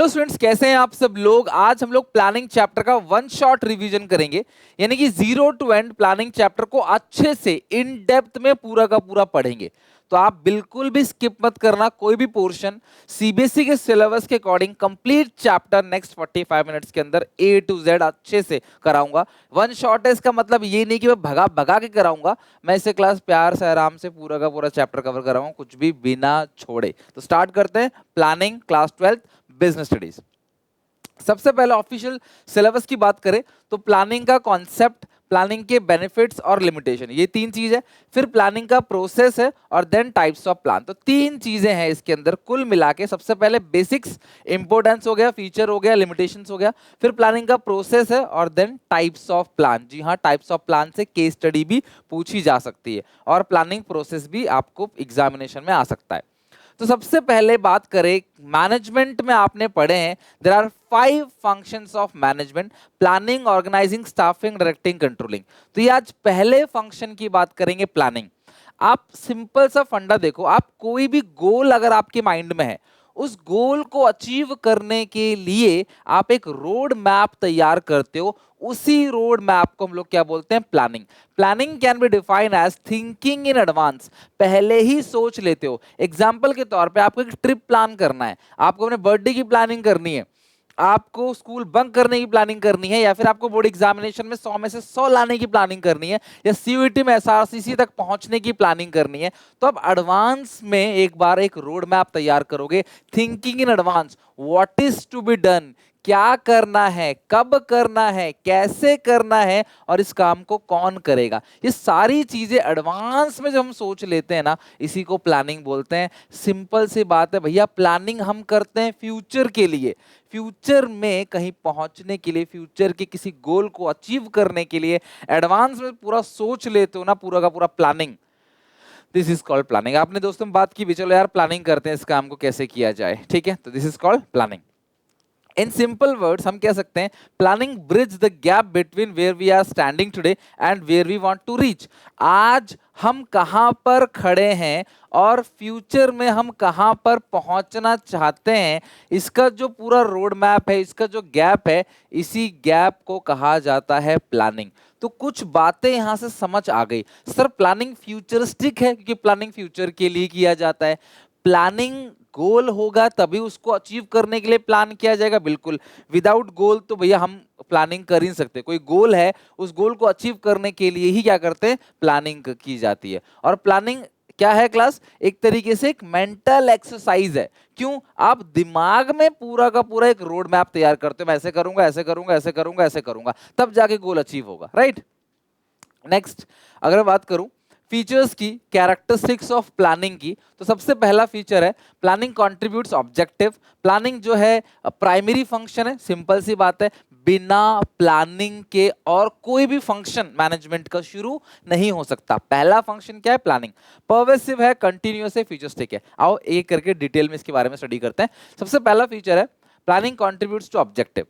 Hello students, कैसे हैं आप सब लोग। आज हम लोग प्लानिंग चैप्टर का वन शॉट रिवीजन करेंगे, यानी कि zero to end planning chapter को अच्छे से इन डेप्थ में पूरा का पूरा पढ़ेंगे। तो आप बिल्कुल भी स्किप मत करना कोई भी पोर्शन। सीबीएसई के सिलेबस के according complete chapter next 45 minutes के अंदर ए टू जेड अच्छे से कराऊंगा। वन शॉट है, इसका मतलब ये नहीं कि मैं भगा भगा के कराऊंगा। मैं इसे क्लास प्यार से आराम से पूरा का पूरा चैप्टर कवर कराऊंगा, कुछ भी बिना छोड़े। तो स्टार्ट करते हैं प्लानिंग क्लास 12 बिजनेस स्टडीज। सबसे पहले ऑफिशियल सिलेबस की बात करें तो प्लानिंग का कॉन्सेप्ट, प्लानिंग के बेनिफिट्स और लिमिटेशन, ये तीन चीज है। फिर प्लानिंग का प्रोसेस है और देन टाइप्स ऑफ प्लान। तो तीन चीजें हैं इसके अंदर कुल मिला के। सबसे पहले बेसिक्स, इंपोर्टेंस हो गया, फीचर हो गया, लिमिटेशंस हो गया। फिर प्लानिंग का प्रोसेस है और देन टाइप्स ऑफ प्लान। जी हाँ, टाइप्स ऑफ प्लान से केस स्टडी भी पूछी जा सकती है और प्लानिंग प्रोसेस भी आपको एग्जामिनेशन में आ सकता है। तो सबसे पहले बात करें मैनेजमेंट में, आपने पढ़े हैं there are 5 functions of management: planning, organising, staffing, directing, controlling. तो ये आज पहले फंक्शन की बात करेंगे, प्लानिंग। आप सिंपल सा फंडा देखो, आप कोई भी गोल अगर आपके माइंड में है, उस गोल को अचीव करने के लिए आप एक रोड मैप तैयार करते हो। उसी रोड मैप को हम लोग क्या बोलते हैं? Planning. Planning can be defined as thinking in advance, पहले ही सोच लेते हो। एग्जाम्पल के तौर पे आपको एक ट्रिप प्लान करना है, आपको अपने बर्थडे की प्लानिंग करनी है, आपको स्कूल बंक करने की प्लानिंग करनी है, या फिर आपको बोर्ड एग्जामिनेशन में 100 में से 100 लाने की प्लानिंग करनी है, या सीयूईटी में एसआरसीसी तक पहुंचने की प्लानिंग करनी है। तो अब एडवांस में एक बार एक रोड मैप तैयार करोगे, thinking in advance, what is to be done, क्या करना है, कब करना है, कैसे करना है और इस काम को कौन करेगा। ये सारी चीजें एडवांस में जब हम सोच लेते हैं ना, इसी को प्लानिंग बोलते हैं। सिंपल सी बात है भैया, प्लानिंग हम करते हैं फ्यूचर के लिए, फ्यूचर में कहीं पहुंचने के लिए, फ्यूचर के किसी गोल को अचीव करने के लिए एडवांस में पूरा सोच लेते हो ना, पूरा का पूरा planning. This is called planning. आपने दोस्तों बात की भी, चलो यार प्लानिंग करते हैं, इस काम को कैसे किया जाए, ठीक है। तो this is called planning. In simple words हम कह सकते हैं planning bridge the gap between where we are standing today and where we want to reach. आज हम कहां पर खड़े हैं और फ्यूचर में हम कहां पर पहुंचना चाहते हैं, इसका जो पूरा रोड मैप है, इसका जो गैप है, इसी गैप को कहा जाता है प्लानिंग। तो कुछ बातें यहां से समझ आ गई। सर प्लानिंग फ्यूचरिस्टिक है क्योंकि प्लानिंग फ्यूचर के लिए किया जाता है। प्लानिंग गोल होगा तभी उसको अचीव करने के लिए प्लान किया जाएगा, बिल्कुल। विदाउट गोल तो भैया हम प्लानिंग कर ही नहीं सकते। कोई गोल है, उस गोल को अचीव करने के लिए ही क्या करते हैं? प्लानिंग की जाती है। और प्लानिंग क्या है क्लास? एक तरीके से एक मेंटल एक्सरसाइज है। क्यों? आप दिमाग में पूरा का पूरा एक रोड मैप तैयार करते हो, मैं ऐसे करूंगा, ऐसे करूंगा, ऐसे करूंगा, ऐसे करूंगा, तब जाके गोल अचीव होगा, राइट। नेक्स्ट, अगर मैं बात करूं फीचर्स की, कैरेक्टरिस्टिक्स ऑफ प्लानिंग की, तो सबसे पहला फीचर है प्लानिंग कंट्रीब्यूट्स ऑब्जेक्टिव। प्लानिंग जो है प्राइमरी फंक्शन है, सिंपल सी बात है, बिना प्लानिंग के और कोई भी फंक्शन मैनेजमेंट का शुरू नहीं हो सकता। पहला फंक्शन क्या है? प्लानिंग। पर्वेसिव है, कंटिन्यूअस है, फ्यूचरिस्टिक है। आओ एक करके डिटेल में इसके बारे में स्टडी करते हैं। सबसे पहला फीचर है प्लानिंग कंट्रीब्यूट्स टू ऑब्जेक्टिव।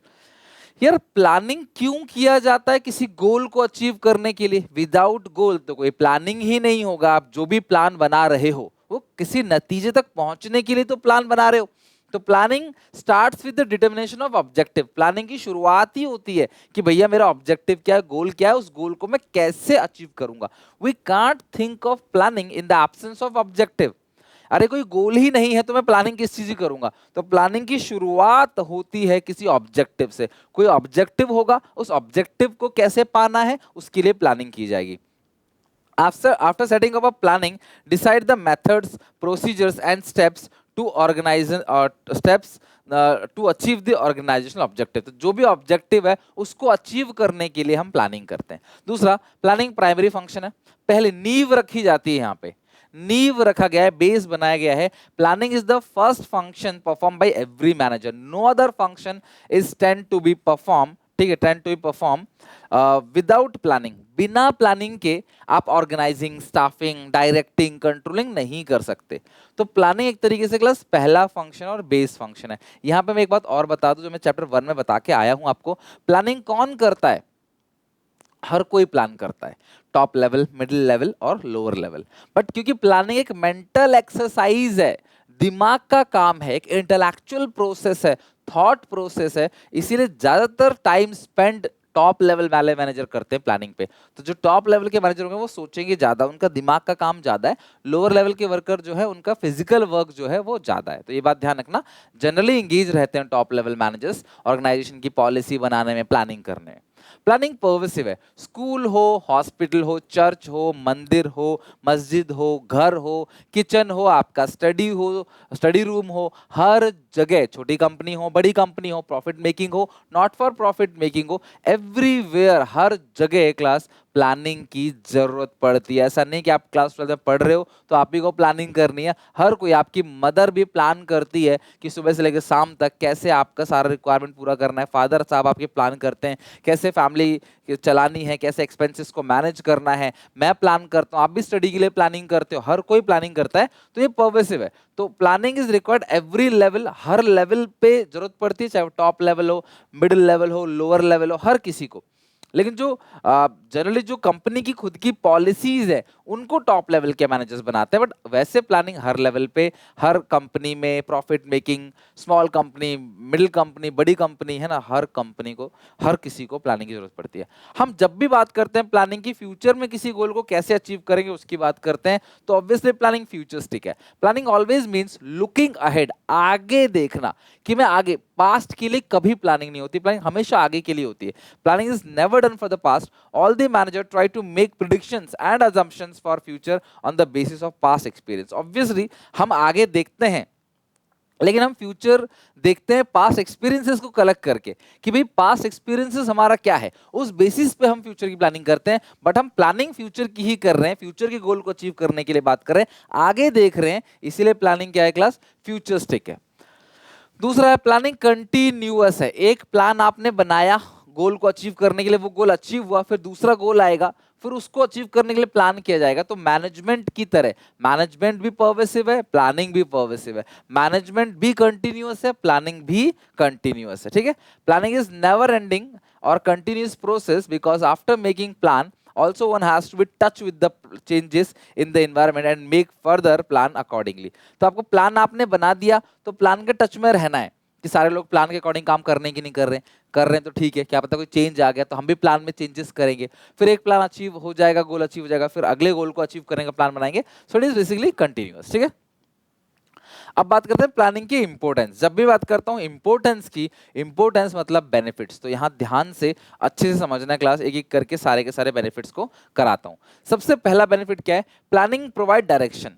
यार प्लानिंग क्यों किया जाता है? किसी गोल को अचीव करने के लिए। विदाउट गोल तो कोई प्लानिंग ही नहीं होगा। आप जो भी प्लान बना रहे हो वो किसी नतीजे तक पहुंचने के लिए तो प्लान बना रहे हो। तो planning starts with the determination of objective. Planning की शुरुआत ही होती है कि भैया मेरा ऑब्जेक्टिव क्या है, गोल क्या है, उस गोल को मैं कैसे अचीव करूंगा। We can't think of planning in the absence of objective. अरे कोई गोल ही नहीं है तो मैं प्लानिंग किस चीज की करूंगा? तो प्लानिंग की शुरुआत होती है किसी ऑब्जेक्टिव से। कोई ऑब्जेक्टिव होगा, उस ऑब्जेक्टिव को कैसे पाना है उसके लिए प्लानिंग की जाएगी। After setting up a planning, decide the methods, procedures and steps to organize steps to achieve the organizational objective। तो जो भी ऑब्जेक्टिव है उसको अचीव करने के लिए हम प्लानिंग करते हैं। दूसरा, प्लानिंग प्राइमरी फंक्शन है, पहले नींव रखी जाती है। यहाँ पे नींव रखा गया है, बेस बनाया गया है। Planning is the first function perform by every manager. No other function is tend to be perform, ठीक है, tend to be perform without planning. बिना प्लानिंग के आप ऑर्गेनाइजिंग, स्टाफिंग, डायरेक्टिंग, कंट्रोलिंग नहीं कर सकते। तो प्लानिंग एक तरीके से क्लास पहला फंक्शन और बेस फंक्शन है। यहां पे मैं एक बात और बता दूं जो मैं चैप्टर 1 में बता के आया हूं आपको। प्लानिंग कौन करता है? हर कोई प्लान करता है, टॉप लेवल, मिडिल लेवल और लोअर लेवल। बट क्योंकि प्लानिंग एक मेंटल एक्सरसाइज है, दिमाग का काम है, एक इंटेलेक्चुअल प्रोसेस है, थॉट प्रोसेस है, इसीलिए ज्यादातर टाइम स्पेंड टॉप लेवल वाले मैनेजर करते हैं प्लानिंग पे। तो जो टॉप लेवल के मैनेजर होंगे वो सोचेंगे ज्यादा, उनका दिमाग का काम ज्यादा है। लोअर लेवल के वर्कर जो है उनका फिजिकल वर्क जो है वो ज्यादा है। तो ये बात ध्यान रखना, जनरली इंगेज रहते हैं टॉप लेवल मैनेजर्स ऑर्गेनाइजेशन की पॉलिसी बनाने में, प्लानिंग करने में। प्लानिंग पर्वेसिव है, स्कूल हो, हॉस्पिटल हो, चर्च हो, मंदिर हो, मस्जिद हो, घर हो, किचन हो, आपका स्टडी हो, स्टडी रूम हो, हर जगह, छोटी कंपनी हो, बड़ी कंपनी हो, प्रॉफिट मेकिंग हो, नॉट फॉर प्रॉफिट मेकिंग हो, एवरीवेयर, हर जगह क्लास प्लानिंग की जरूरत पड़ती है। ऐसा नहीं कि आप क्लास 12 में पढ़ रहे हो तो आप ही को प्लानिंग करनी है, हर कोई, आपकी मदर भी प्लान करती है कि सुबह से लेकर शाम तक कैसे आपका सारा रिक्वायरमेंट पूरा करना है, फादर साहब आपके प्लान करते हैं कैसे फैमिली चलानी है, कैसे एक्सपेंसेस को मैनेज करना है, मैं प्लान करता हूँ, आप भी स्टडी के लिए प्लानिंग करते हो, हर कोई प्लानिंग करता है। तो ये पर्वेसिव है। तो planning is required every level, her level पे जरूरत पड़ती है, चाहे वो टॉप लेवल हो, मिडिल लेवल हो, लोअर लेवल हो, हर किसी को। लेकिन जो जनरली जो कंपनी की खुद की पॉलिसीज है उनको टॉप लेवल के मैनेजर्स बनाते हैं, बट वैसे प्लानिंग हर लेवल पे, हर कंपनी में, profit making, small company, middle company, बड़ी कंपनी है ना, हर कंपनी को, हर किसी को प्लानिंग की जरूरत पड़ती है। हम जब भी बात करते हैं प्लानिंग की, फ्यूचर में किसी गोल को कैसे अचीव करेंगे उसकी बात करते हैं, तो ऑब्वियसली प्लानिंग फ्यूचरिस्टिक है। Planning always means looking ahead, आगे देखना, कि मैं आगे, पास्ट के लिए कभी प्लानिंग नहीं होती, प्लानिंग हमेशा आगे के लिए होती है। Planning is never done for the past. All the manager try to make predictions and assumptions for future on the basis of past experience. Obviously, हम आगे देखते हैं, लेकिन हम फ्यूचर देखते हैं पास्ट एक्सपीरियंसेस को कलेक्ट करके, कि भाई पास्ट एक्सपीरियंसेस हमारा क्या है, उस बेसिस पे हम फ्यूचर की प्लानिंग करते हैं। बट हम प्लानिंग फ्यूचर की ही कर रहे हैं, फ्यूचर के गोल को अचीव करने के लिए बात कर रहे हैं, आगे देख रहे हैं, इसीलिए प्लानिंग क्या है क्लास, फ्यूचरिस्टिक है। दूसरा है प्लानिंग कंटिन्यूअस है, एक प्लान आपने बनाया गोल को अचीव करने के लिए, वो गोल अचीव हुआ, फिर दूसरा गोल आएगा, फिर उसको अचीव करने के लिए प्लान किया जाएगा। तो मैनेजमेंट की तरह, मैनेजमेंट भी पर्वेसिव है, प्लानिंग भी पर्वेसिव है, मैनेजमेंट भी कंटिन्यूअस है, प्लानिंग भी कंटिन्यूअस है। ठीक है, प्लानिंग इज नेवर एंडिंग और continuous process, because after making plan also one has to be touch with the changes in the environment and make further plan accordingly। तो आपको plan आपने बना दिया तो प्लान के टच में रहना है, कि सारे लोग प्लान के अकॉर्डिंग काम कर रहे हैं कि नहीं कर रहे हैं, कर रहे हैं तो ठीक है, क्या पता कोई चेंज आ गया तो हम भी प्लान में चेंजेस करेंगे, फिर एक प्लान अचीव हो जाएगा, गोल अचीव हो जाएगा, फिर अगले गोल को अचीव करने का प्लान बनाएंगे। सो इट इज बेसिकली कंटिन्यूअस। ठीक है, अब बात करते हैं प्लानिंग की इंपॉर्टेंस। जब भी बात करता हूं इंपॉर्टेंस की, इंपॉर्टेंस मतलब बेनिफिट्स, तो यहां ध्यान से अच्छे से समझना क्लास, एक एक करके सारे के सारे बेनिफिट्स को कराता हूं। सबसे पहला बेनिफिट क्या है, प्लानिंग प्रोवाइड डायरेक्शन।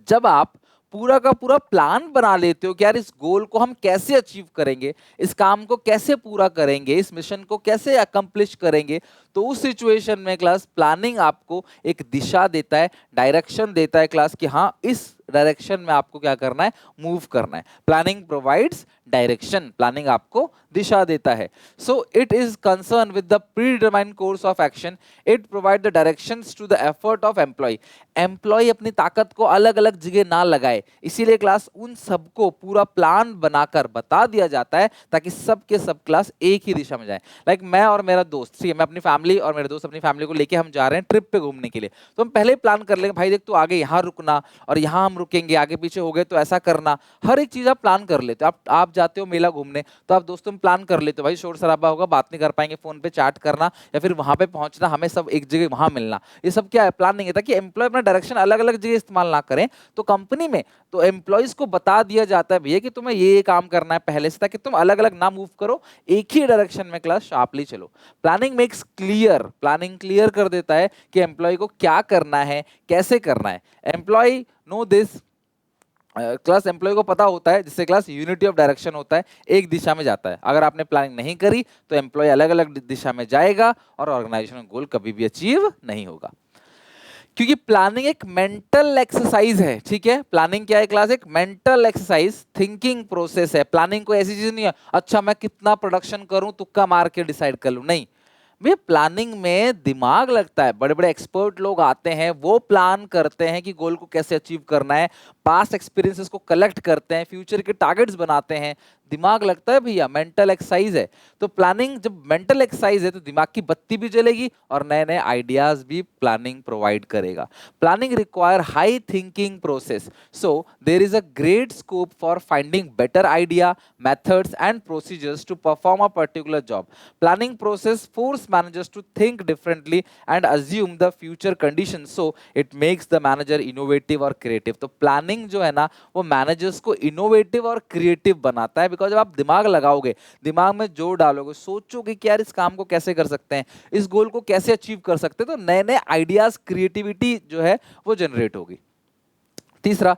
जब आप पूरा का पूरा प्लान बना लेते हो कि यार इस गोल को हम कैसे अचीव करेंगे, इस काम को कैसे पूरा करेंगे, इस मिशन को कैसे अकम्प्लिश करेंगे, तो उस सिचुएशन में क्लास प्लानिंग आपको एक दिशा देता है, डायरेक्शन देता है क्लास, कि हाँ इस डायरेक्शन में आपको क्या करना है, मूव करना है। प्लानिंग प्रोवाइड्स डायरेक्शन, प्लानिंग आपको दिशा देता है। So it is concern with the predetermined course of action, it provide the directions to the effort of employee. Employee अपनी ताकत को अलग अलग जगह ना लगाए, इसीलिए क्लास उन सबको पूरा प्लान बनाकर बता दिया जाता है, ताकि सब के सब क्लास एक ही दिशा में जाए। लाइक मैं और मेरा दोस्त, ठीक है, मैं अपनी फैमिली और मेरे दोस्त अपनी फैमिली को लेके हम जा रहे हैं ट्रिप पे घूमने के लिए, तो हम पहले ही प्लान कर लेंगे, भाई देख तू आगे यहाँ रुकना और यहाँ हम रुकेंगे, आगे पीछे हो गए तो ऐसा करना, हर एक चीज आप प्लान कर लेते हो। आप जाते हो मेला घूमने तो आप दोस्तों में प्लान कर लेते हो, भाई शोर शराबा होगा, बात नहीं कर पाएंगे, फोन पे चैट करना या फिर वहां पे पहुंचना, हमें सब एक जगह वहां मिलना, ये सब क्या है, प्लान नहीं है, ताकि एम्प्लॉय अपना डायरेक्शन अलग अलग जगह इस्तेमाल ना करें। तो कंपनी में तो एम्प्लॉयज को बता दिया जाता है भैया कि तुम्हें ये काम करना है पहले से, ताकि तुम अलग अलग ना मूव करो, एक ही डायरेक्शन में क्लास शार्पली चलो। Planning makes clear, planning clear कर देता है कि एम्प्लॉय को क्या करना है, कैसे करना है। Employee know this class, employee को पता होता है, जिससे क्लास यूनिटी ऑफ डायरेक्शन होता है, एक दिशा में जाता है। अगर आपने प्लानिंग नहीं करी तो एम्प्लॉय अलग अलग दिशा में जाएगा और ऑर्गेनाइजेशन गोल कभी भी अचीव नहीं होगा। क्योंकि प्लानिंग एक मेंटल एक्सरसाइज है, ठीक है, प्लानिंग क्या है क्लास, एक मेंटल एक्सरसाइज, थिंकिंग प्रोसेस है। प्लानिंग कोई ऐसी चीज नहीं है अच्छा मैं कितना प्रोडक्शन करूं तुक्का मार के डिसाइड कर लूं, नहीं भैया, प्लानिंग में दिमाग लगता है, बड़े बड़े एक्सपर्ट लोग आते हैं, वो प्लान करते हैं कि गोल को कैसे अचीव करना है, पास्ट एक्सपीरियंसेस को कलेक्ट करते हैं, फ्यूचर के टारगेट्स बनाते हैं, दिमाग लगता है भैया, मेंटल एक्सरसाइज है। तो प्लानिंग जब मेंटल एक्सरसाइज है तो दिमाग की बत्ती भी जलेगी और नए नए आइडियाज भी प्लानिंग प्रोवाइड करेगा। Planning require high thinking process, so there is a great scope for finding better idea, methods and procedures to perform a particular job. Planning process force managers to think differently and assume the future conditions, so it makes the manager innovative और creative. तो planning जो है ना वो managers को innovative और creative बनाता है, because जब आप दिमाग लगाओगे, दिमाग में जोर डालोगे, सोचोगे कि यार इस काम को कैसे कर सकते हैं, इस गोल को कैसे अचीव कर सकते हैं, तो नए नए आइडियाज, क्रिएटिविटी जो है वो जनरेट होगी। तीसरा,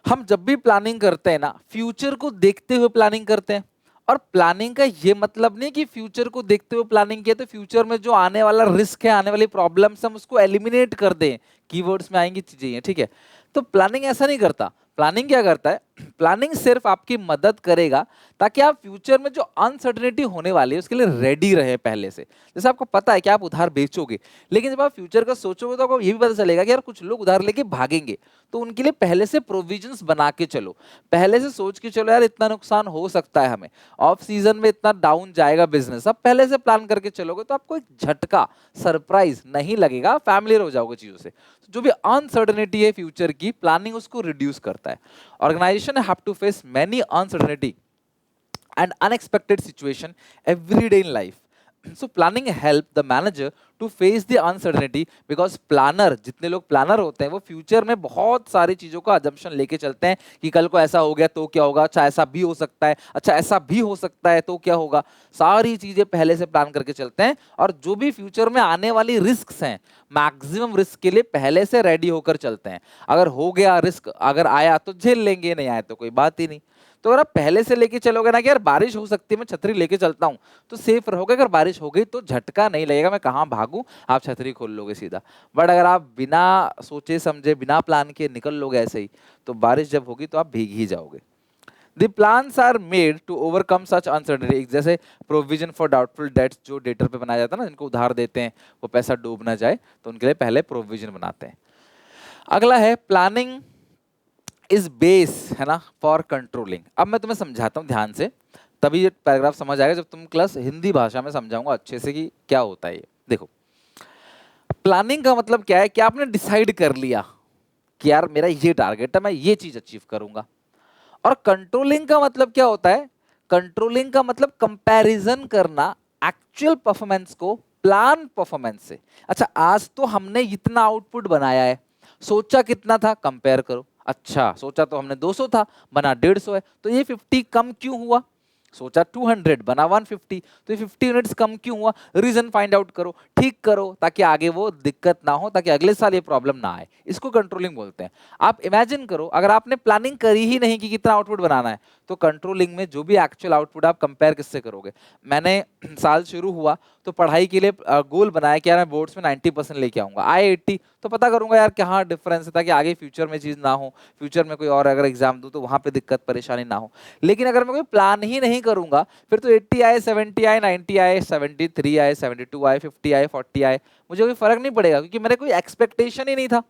हम जब भी प्लानिंग करते हैं ना, फ्यूचर को देखते हुए प्लानिंग करते हैं। और प्लानिंग का ये मतलब नहीं कि फ्यूचर को देखते हुए प्लानिंग किया तो फ्यूचर में जो आने वाला रिस्क है, आने वाली प्रॉब्लम्स, हम उसको एलिमिनेट कर दें। कीवर्ड्स में आएंगी चीजें ये, ठीक है। तो प्लानिंग ऐसा नहीं करता। प्लानिंग क्या करता है, प्लानिंग सिर्फ आपकी मदद करेगा ताकि आप फ्यूचर में जो अनसर्टेनिटी होने वाली है उसके लिए रेडी रहे पहले से। जैसे आपको पता है कि आप उधार बेचोगे, लेकिन जब आप फ्यूचर का सोचोगे तो आपको ये भी पता चलेगा कि यार कुछ लोग उधार लेके भागेंगे, तो उनके लिए पहले से प्रोविजंस बना के चलो, पहले से सोच के चलो यार इतना नुकसान हो सकता है हमें, ऑफ सीजन में इतना डाउन जाएगा बिजनेस, आप पहले से प्लान करके चलोगे तो आपको एक झटका, सरप्राइज नहीं लगेगा, फैमिलियर हो जाओगे चीजों से। तो जो भी अनसर्टेनिटी है फ्यूचर की, प्लानिंग उसको रिड्यूस करता है। Organisation have to face many uncertainty and unexpected situation every day in life. So planning help the manager to face the uncertainty, because planner, जितने लोग प्लानर होते हैं वो फ्यूचर में बहुत सारी चीजों का अजम्पशन लेके चलते हैं कि कल को ऐसा हो गया तो क्या होगा, अच्छा ऐसा भी हो सकता है, अच्छा ऐसा भी हो सकता है तो क्या होगा, सारी चीजें पहले से प्लान करके चलते हैं। और जो भी फ्यूचर में आने वाली रिस्क हैं, मैक्सिमम रिस्क के लिए पहले से रेडी होकर चलते हैं। अगर हो गया रिस्क, अगर आया तो झेल लेंगे, नहीं आया तो कोई बात ही नहीं। तो अगर आप पहले से लेके चलोगे ना कि यार बारिश हो सकती है, मैं छतरी लेके चलता हूं, तो सेफ रहोगे। अगर बारिश हो गई तो झटका नहीं लगेगा, मैं कहां भागूं, आप छतरी खोल लोगे सीधा। बट अगर आप बिना सोचे समझे, बिना प्लान के निकल लोगे ऐसे ही, तो बारिश जब होगी तो आप भीग ही जाओगे। The plans are made to overcome such uncertainty, जैसे प्रोविजन फॉर डाउटफुल डेट्स, जो डेटर पे बनाया जाता है ना, जिनको उधार देते हैं वो पैसा डूब ना जाए, तो उनके लिए पहले प्रोविजन बनाते हैं। अगला है प्लानिंग इज बेस, है ना, फॉर कंट्रोलिंग। अब मैं तुम्हें समझाता हूँ ध्यान से, तभी ये पैराग्राफ समझ आएगा जब तुम क्लास हिंदी भाषा में समझाऊंगा अच्छे से कि क्या होता है ये। देखो, प्लानिंग का मतलब क्या है कि आपने डिसाइड कर लिया कि यार मेरा ये टारगेट है, मैं ये चीज अचीव करूंगा। और कंट्रोलिंग का मतलब क्या होता है, कंट्रोलिंग का मतलब कंपैरिजन करना एक्चुअल परफॉर्मेंस को प्लान परफॉर्मेंस से। अच्छा, आज तो हमने इतना आउटपुट बनाया है, सोचा कितना था, कंपेयर करो। अच्छा, सोचा तो हमने 200 था, बना 150 है, तो ये 50 कम क्यों हुआ। सोचा 200 बना 150, तो ये 50 यूनिट्स कम क्यों हुआ, रीजन फाइंड आउट करो, ठीक करो, ताकि आगे वो दिक्कत ना हो, ताकि अगले साल ये प्रॉब्लम ना आए। इसको कंट्रोलिंग बोलते हैं। आप इमेजिन करो, अगर आपने प्लानिंग करी ही नहीं कि कितना आउटपुट बनाना है, तो कंट्रोलिंग में जो भी एक्चुअल आउटपुट आप कंपेयर किससे करोगे। मैंने साल शुरू हुआ तो पढ़ाई के लिए गोल बनाया कि यार मैं बोर्ड्स में 90% लेके आऊंगा, आए 80, तो पता करूंगा यार कहाँ डिफरेंस है, ताकि आगे फ्यूचर में चीज ना हो, फ्यूचर में कोई और अगर एग्जाम दूं तो वहां पे दिक्कत परेशानी ना हो। लेकिन अगर मैं कोई प्लान ही नहीं करूंगा, फिर तो 80 आए, 70 आए, 90 आए, 73 आए, 72 आए, 50 आए, 40 आए, मुझे कोई फर्क नहीं पड़ेगा, क्योंकि मेरे कोई एक्सपेक्टेशन ही नहीं था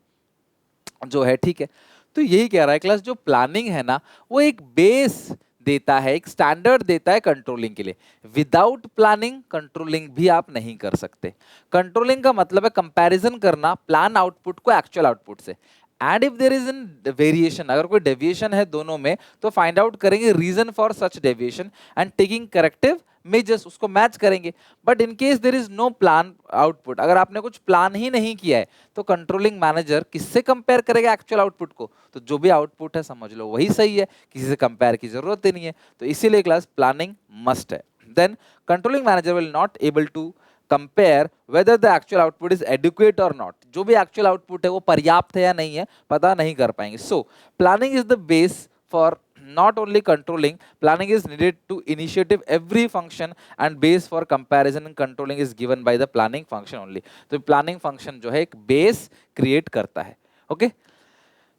जो है, ठीक है। तो यही कह रहा है क्लास, जो प्लानिंग है ना वो एक बेस देता है, एक स्टैंडर्ड देता है कंट्रोलिंग के लिए। विदाउट प्लानिंग कंट्रोलिंग भी आप नहीं कर सकते। कंट्रोलिंग का मतलब है कंपैरिजन करना प्लान आउटपुट को एक्चुअल आउटपुट से। And if there is an variation, अगर कोई डेविएशन है दोनों में, तो फाइंड आउट करेंगे reason for such deviation and taking corrective measures, उसको मैच करेंगे। But in case there is no plan output, अगर आपने कुछ प्लान ही नहीं किया है, तो कंट्रोलिंग मैनेजर किससे कंपेयर करेगा एक्चुअल आउटपुट को। तो जो भी आउटपुट है समझ लो वही सही है, किसी से कंपेयर की जरूरत ही नहीं है। तो इसीलिए क्लास प्लानिंग मस्ट है। Then controlling manager will not able to compare whether the actual output is adequate और नॉट, जो भी एक्चुअल आउटपुट है वो पर्याप्त है या नहीं है पता नहीं कर पाएंगे। So planning is the base for not only controlling, planning is needed to initiative every function and base for comparison and controlling is given by the planning function only. तो planning function जो है एक base create करता है। Okay,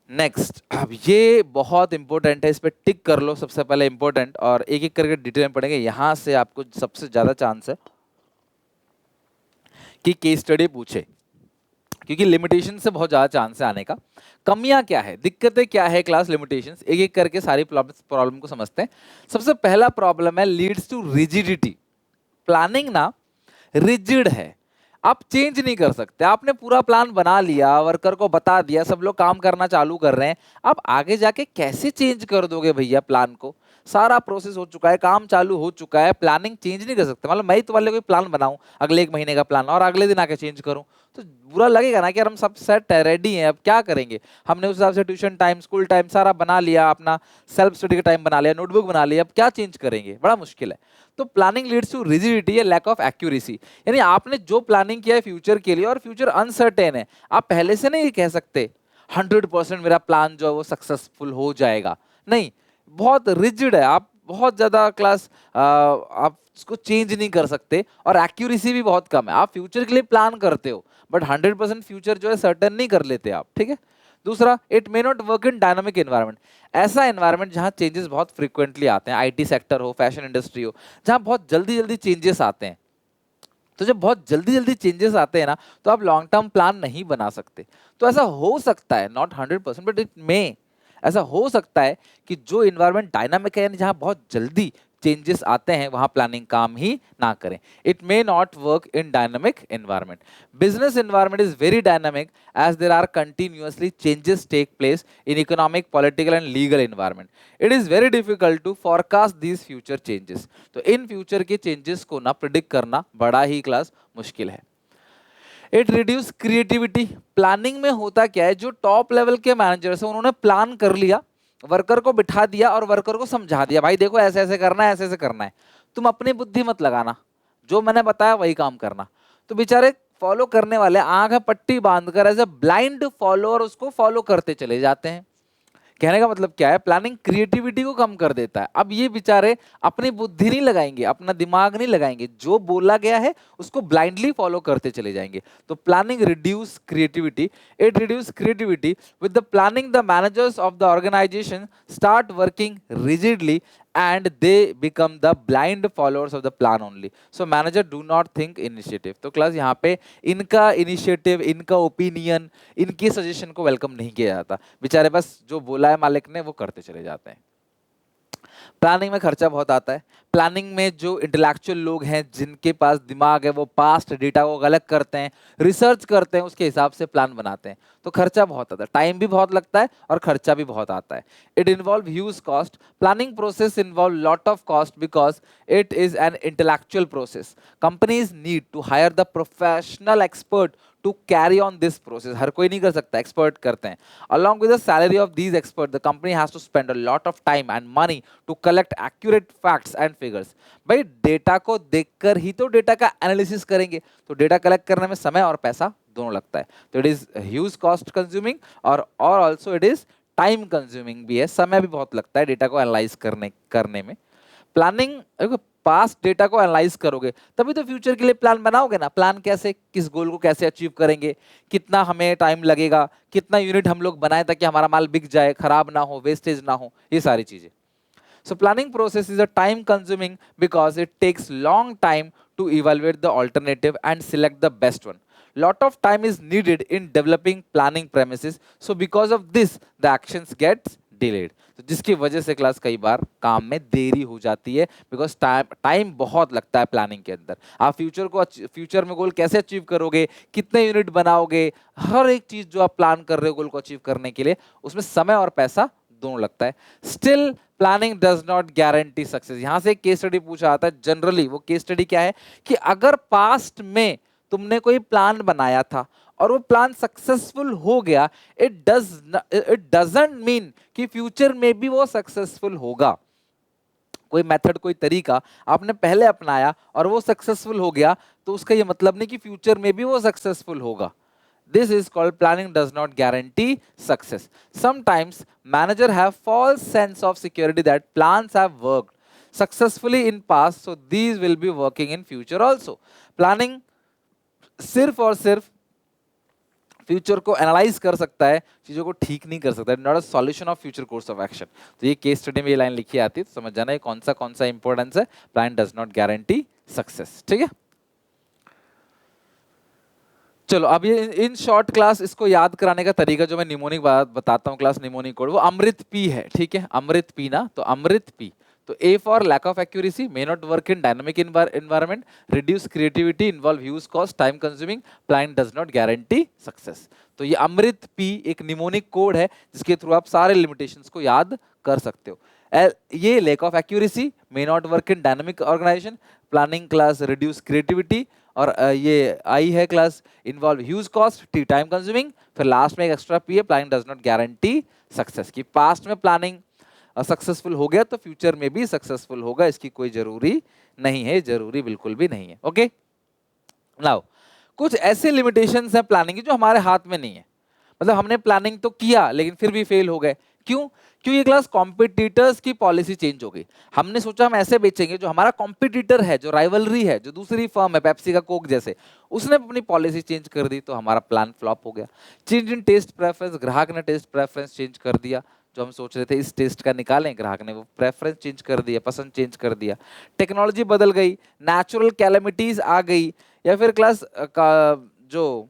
next, अब ये बहुत important है, इस पे टिक कर लो सबसे पहले इंपॉर्टेंट, और एक एक करके डिटेल में पढ़ेंगे। यहां से आपको सबसे ज्यादा चांस है कि केस स्टडी पूछे, क्योंकि लिमिटेशन से बहुत ज्यादा चांस है आने का। कमियां क्या है, दिक्कतें क्या है क्लास लिमिटेशंस, एक एक करके सारी प्रॉब्लम को समझते हैं। सबसे पहला प्रॉब्लम है लीड्स टू रिजिडिटी। प्लानिंग ना रिजिड है, आप चेंज नहीं कर सकते। आपने पूरा प्लान बना लिया, वर्कर को बता दिया, सब लोग काम करना चालू कर रहे हैं, आप आगे जाके कैसे चेंज कर दोगे भैया प्लान को? सारा प्रोसेस हो चुका है, काम चालू हो चुका है, प्लानिंग चेंज नहीं कर सकते। मतलब मैं ही तुम्हारे लिए कोई प्लान बनाऊं अगले 1 महीने का प्लान और अगले दिन आके चेंज करूं, तो बुरा लगेगा ना कि यार हम सब सेट है, रेडी हैं, अब क्या करेंगे। हमने उस हिसाब से ट्यूशन टाइम, स्कूल टाइम सारा बना लिया, अपना सेल्फ स्टडी का टाइम बना लिया, नोटबुक बना लिया, अब क्या चेंज करेंगे, बड़ा मुश्किल है। तो प्लानिंग लीड्स टू रिजिडिटी या लैक ऑफ एक्यूरेसी। यानी आपने जो प्लानिंग किया है फ्यूचर के लिए और फ्यूचर अनसर्टेन है, आप पहले से नहीं कह सकते 100% मेरा प्लान जो है वो सक्सेसफुल हो जाएगा। नहीं, बहुत रिजिड है, आप बहुत ज्यादा क्लास आप उसको चेंज नहीं कर सकते, और एक्यूरेसी भी बहुत कम है। आप फ्यूचर के लिए प्लान करते हो बट 100% फ्यूचर जो है सर्टन नहीं कर लेते आप, ठीक है। दूसरा, it may not work in dynamic environment. ऐसा एनवायरनमेंट जहां चेंजेस बहुत फ्रीक्वेंटली आते हैं, आईटी सेक्टर हो, फैशन इंडस्ट्री हो, जहां बहुत जल्दी जल्दी चेंजेस आते हैं। तो जब बहुत जल्दी जल्दी चेंजेस आते हैं ना, तो आप लॉन्ग टर्म प्लान नहीं बना सकते। तो ऐसा हो सकता है, नॉट 100% बट इट मे, ऐसा हो सकता है कि जो इन्वायरमेंट डायनामिक है, यानी जहां बहुत जल्दी चेंजेस आते हैं, वहां प्लानिंग काम ही ना करें। It may not work in dynamic environment. Business environment is very dynamic as there are continuously changes take place in economic, political and legal environment. It is very difficult to forecast these future changes. तो in future के changes को ना predict करना बड़ा ही class मुश्किल है। It reduce creativity. Planning में होता क्या है, जो टॉप लेवल के मैनेजर्स हैं उन्होंने प्लान कर लिया, वर्कर को बिठा दिया और वर्कर को समझा दिया, भाई देखो ऐसे ऐसे करना है, ऐसे ऐसे करना है, तुम अपनी बुद्धि मत लगाना, जो मैंने बताया वही काम करना। तो बेचारे फॉलो करने वाले आंख में पट्टी बांधकर एज ए ब्लाइंड फॉलोअर उसको फॉलो करते चले जाते हैं। कहने का मतलब क्या है, प्लानिंग क्रिएटिविटी को कम कर देता है। अब ये बेचारे अपनी बुद्धि नहीं लगाएंगे, अपना दिमाग नहीं लगाएंगे, जो बोला गया है उसको ब्लाइंडली फॉलो करते चले जाएंगे। तो planning reduce creativity. It reduce creativity with the planning, the managers of the organisation start working rigidly and they become the blind followers of the plan only. So manager do not think initiative. तो class यहाँ पे इनका initiative, इनका opinion, इनकी suggestion को welcome नहीं किया जाता। बेचारे बस जो बोला है मालिक ने वो करते चले जाते हैं। प्लानिंग में खर्चा बहुत आता है। प्लानिंग में जो इंटेलेक्चुअल लोग हैं, जिनके पास दिमाग है, वो पास्ट डेटा को अलग करते हैं, रिसर्च करते हैं, उसके हिसाब से प्लान बनाते हैं। तो खर्चा बहुत आता है, टाइम भी बहुत लगता है और खर्चा भी बहुत आता है। It involve huge cost. Planning process involve lot of cost because it is an intellectual process. Companies need to hire the professional expert to carry on this process. हर कोई नहीं कर सकता, एक्सपर्ट करते हैं। Along with the salary of these experts, the company has to spend a lot of time and money to collect accurate facts and figures. भाई data को देखकर ही तो डेटा का एनालिसिस करेंगे, तो डेटा कलेक्ट करने में समय और पैसा दोनों लगता है। तो it is huge cost consuming और also it is time consuming भी है, समय भी बहुत लगता है डेटा को एनालाइज करने में। प्लानिंग, पास्ट डेटा को एनालाइज करोगे तभी तो फ्यूचर के लिए प्लान बनाओगे ना। प्लान कैसे, किस गोल को कैसे अचीव करेंगे, कितना हमें टाइम लगेगा, कितना यूनिट हम लोग बनाए ताकि हमारा माल बिक जाए, खराब ना हो, वेस्टेज ना हो, ये सारी चीजें। So planning process is a time consuming because it takes long time to evaluate the alternative and select the best one. Lot of time is needed in developing planning premises. So because of this, the actions gets delayed. तो जिसकी वजह से class कई बार काम में देरी हो जाती है, बिकॉज टाइम बहुत लगता है प्लानिंग के अंदर। आप फ्यूचर में गोल कैसे अचीव करोगे, कितने यूनिट बनाओगे, हर एक चीज जो आप प्लान कर रहे हो गोल को अचीव करने के लिए, उसमें समय और पैसा दोनों लगता है। Still planning does not guarantee success. यहां से केस स्टडी पूछा आता है जनरली। वो केस स्टडी क्या है कि अगर पास्ट में तुमने कोई प्लान बनाया था और वो प्लान सक्सेसफुल हो गया, इट डजंट मीन कि फ्यूचर में भी वो सक्सेसफुल होगा। कोई मेथड, कोई तरीका आपने पहले अपनाया और वो सक्सेसफुल हो गया, तो उसका ये मतलब नहीं कि फ्यूचर में भी वो सक्सेसफुल होगा। This is called planning does not guarantee success. Sometimes manager have false sense of security that plans have worked successfully in past, so these will be working in future also. Planning सिर्फ और सिर्फ future को analyse कर सकता है, चीजों को ठीक नहीं कर सकता। Not a solution of future course of action. तो ये केस स्टडी में ये लाइन लिखी आती है, तो समझ जाना है कौन सा इंपॉर्टेंस है। Plan does not guarantee success, ठीक है। चलो अब ये इन शॉर्ट क्लास इसको याद कराने का तरीका जो मैं निमोनिक बताता हूँ क्लास निमोनिक कोड, वो अमृत पी है, ठीक है, अमृत पी ना, तो अमृत पी। तो A for lack of accuracy, may not work in dynamic environment, reduce creativity, involve huge cost, time consuming, plan does not guarantee success. तो ये अमृत पी एक निमोनिक कोड है जिसके थ्रू आप सारे लिमिटेशंस को याद कर सकते हो। ये lack of accuracy, may not work in dynamic organisation, planning class reduce creativity, और ये आई है class involve huge cost, T time consuming, फिर लास्ट में एक एक्स्ट्रा पी है planning does not guarantee success. की पास्ट में प्लानिंग सक्सेसफुल हो गया तो फ्यूचर में भी सक्सेसफुल होगा, इसकी कोई जरूरी नहीं है, जरूरी बिल्कुल भी नहीं है। ओके नाउ कुछ ऐसे लिमिटेशंस हैं प्लानिंग की जो हमारे हाथ में नहीं है, मतलब हमने प्लानिंग तो किया लेकिन फिर भी फेल हो गए। क्यों? क्यों? ये क्लास कॉम्पिटिटर्स की पॉलिसी चेंज हो गई। हमने सोचा हम ऐसे बेचेंगे, जो हमारा कॉम्पिटिटर है, जो राइवलरी है, जो दूसरी फर्म है पेप्सी का कोक जैसे, उसने अपनी पॉलिसी चेंज कर दी तो हमारा प्लान फ्लॉप हो गया। चेंज इन टेस्ट प्रेफरेंस, ग्राहक ने टेस्ट प्रेफरेंस चेंज कर दिया, जो हम सोच रहे थे इस टेस्ट का निकालें, ग्राहक ने वो प्रेफरेंस चेंज कर दिया, पसंद चेंज कर दिया। टेक्नोलॉजी बदल गई, नेचुरल कैलेमिटीज आ गई, या फिर क्लास का जो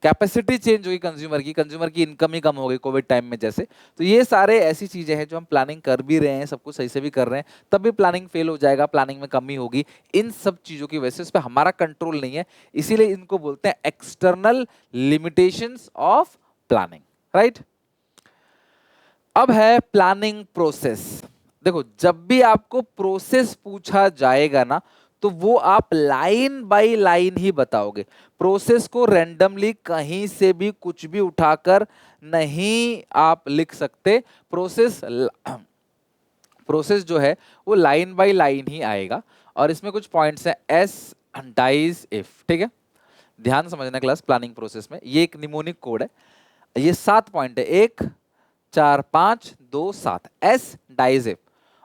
कैपेसिटी चेंज हुई कंज्यूमर की इनकम ही कम हो गई कोविड टाइम में जैसे। तो ये सारे ऐसी चीजें हैं जो हम प्लानिंग कर भी रहे हैं, सब कुछ सही से भी कर रहे हैं, तब भी प्लानिंग फेल हो जाएगा, प्लानिंग में कमी होगी। इन सब चीजों की वजह से इस पर हमारा कंट्रोल नहीं है, इसीलिए इनको बोलते हैं external limitations of planning, right. अब है प्लानिंग प्रोसेस। देखो जब भी आपको प्रोसेस पूछा जाएगा ना, तो वो आप लाइन बाय लाइन ही बताओगे। प्रोसेस को रैंडमली कहीं से भी कुछ भी उठाकर नहीं आप लिख सकते। प्रोसेस जो है वो लाइन बाय लाइन ही आएगा, और इसमें कुछ पॉइंट्स हैं, एस डाइज इफ, ठीक है, ध्यान समझना क्लास। प्लानिंग प्रोसेस में ये एक निमोनिक कोड है, ये 7 पॉइंट है, 1 4 5 2 7, एस डाइज इफ,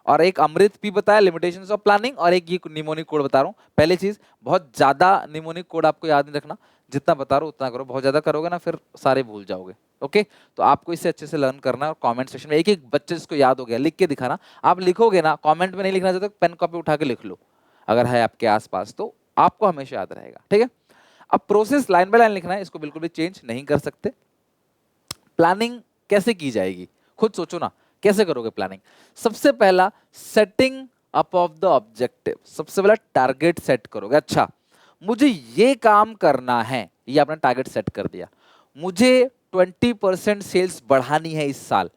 और एक अमृत पी बताया लिमिटेशंस ऑफ प्लानिंग, और एक ये निमोनिक कोड बता रहा हूँ। पहले चीज, बहुत ज्यादा निमोनिक कोड आपको याद नहीं रखना, जितना बता रहा हूँ उतना करो, बहुत ज्यादा करोगे ना फिर सारे भूल जाओगे। ओके तो आपको इससे अच्छे से लर्न करना है, और कमेंट सेक्शन में एक एक बच्चे जिसको याद हो गया लिख के दिखाना। आप लिखोगे ना, कमेंट में नहीं लिखना चाहते, पेन कॉपी उठा के लिख लो, अगर है आपके आसपास तो आपको हमेशा याद रहेगा, ठीक है। अब प्रोसेस लाइन बाय लाइन लिखना है, इसको बिल्कुल भी चेंज नहीं कर सकते। प्लानिंग कैसे की जाएगी, खुद सोचो ना, कैसे करोगे प्लानिंग। सबसे पहला, setting up of the objective, सबसे पहला टारगेट सेट करोगे। अच्छा मुझे ये काम करना है, ये आपने टारगेट सेट कर दिया। मुझे 20% सेल्स बढ़ानी है इस साल,